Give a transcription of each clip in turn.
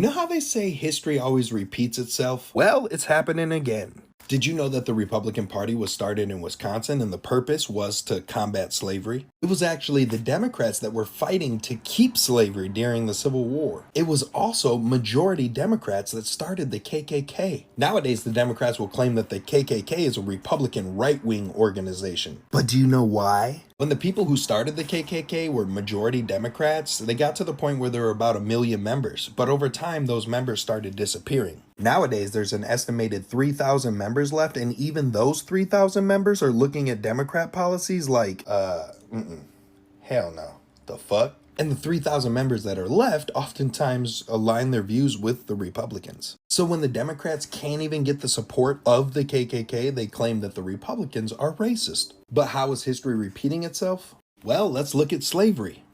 You know how they say history always repeats itself? Well, it's happening again. Did you know that the Republican Party was started in Wisconsin and the purpose was to combat slavery? It was actually the Democrats that were fighting to keep slavery during the Civil War. It was also majority Democrats that started the KKK. Nowadays, the Democrats will claim that the KKK is a Republican right-wing organization. But do you know why? When the people who started the KKK were majority Democrats, they got to the point where there were about 1 million members. But over time, those members started disappearing. Nowadays, there's an estimated 3,000 members left, and even those 3,000 members are looking at Democrat policies like, hell no. The fuck? And the 3,000 members that are left oftentimes align their views with the Republicans. So when the Democrats can't even get the support of the KKK, they claim that the Republicans are racist. But how is history repeating itself? Well, let's look at slavery.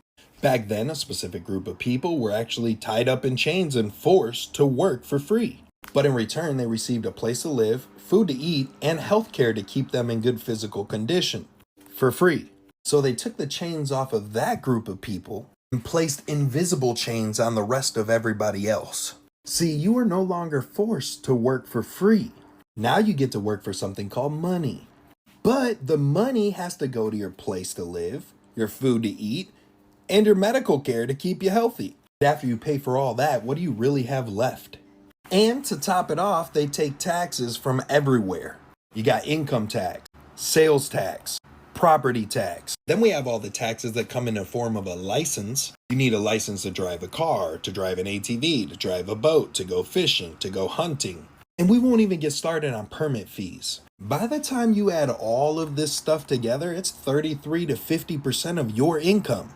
Back then, a specific group of people were actually tied up in chains and forced to work for free. But in return, they received a place to live, food to eat, and health care to keep them in good physical condition for free. So they took the chains off of that group of people and placed invisible chains on the rest of everybody else. See, you are no longer forced to work for free. Now you get to work for something called money. But the money has to go to your place to live, your food to eat, and your medical care to keep you healthy. After you pay for all that, what do you really have left? And to top it off, they take taxes from everywhere. You got income tax, sales tax, property tax. Then we have all the taxes that come in the form of a license. You need a license to drive a car, to drive an ATV, to drive a boat, to go fishing, to go hunting. And we won't even get started on permit fees. By the time you add all of this stuff together, it's 33 to 50% of your income.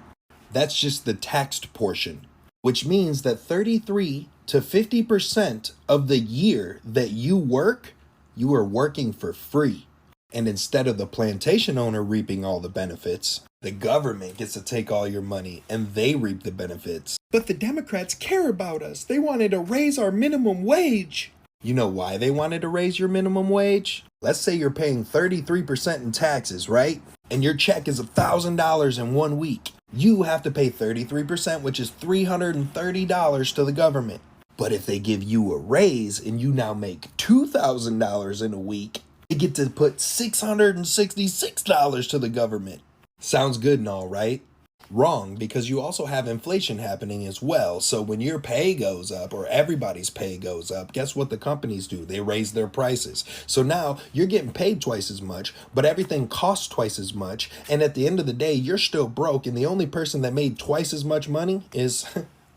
That's just the taxed portion, which means that 33 to 50% of the year that you work, you are working for free. And instead of the plantation owner reaping all the benefits, the government gets to take all your money and they reap the benefits. But the Democrats care about us. They wanted to raise our minimum wage. You know why they wanted to raise your minimum wage? Let's say you're paying 33% in taxes, right? And your check is $1,000 in 1 week. You have to pay 33%, which is $330 to the government. But if they give you a raise and you now make $2,000 in a week, you get to put $666 to the government. Sounds good and all, right? Wrong, because you also have inflation happening as well. So when your pay goes up, or everybody's pay goes up, guess what the companies do? They raise their prices. So now you're getting paid twice as much, but everything costs twice as much. And at the end of the day, you're still broke. And the only person that made twice as much money is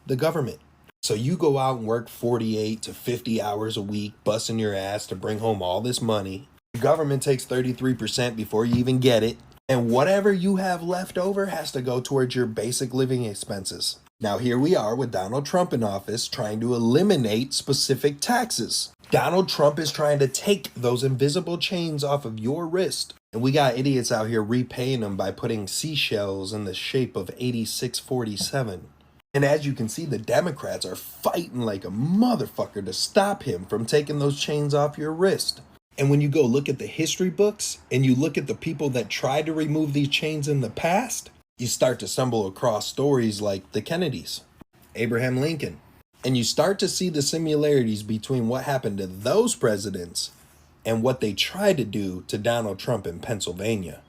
the government. So you go out and work 48 to 50 hours a week, busting your ass to bring home all this money. The government takes 33% before you even get it. And whatever you have left over has to go towards your basic living expenses. Now here we are with Donald Trump in office trying to eliminate specific taxes. Donald Trump is trying to take those invisible chains off of your wrist. And we got idiots out here repaying them by putting seashells in the shape of 8647. And as you can see, the Democrats are fighting like a motherfucker to stop him from taking those chains off your wrist. And when you go look at the history books and you look at the people that tried to remove these chains in the past, you start to stumble across stories like the Kennedys, Abraham Lincoln, and you start to see the similarities between what happened to those presidents and what they tried to do to Donald Trump in Pennsylvania.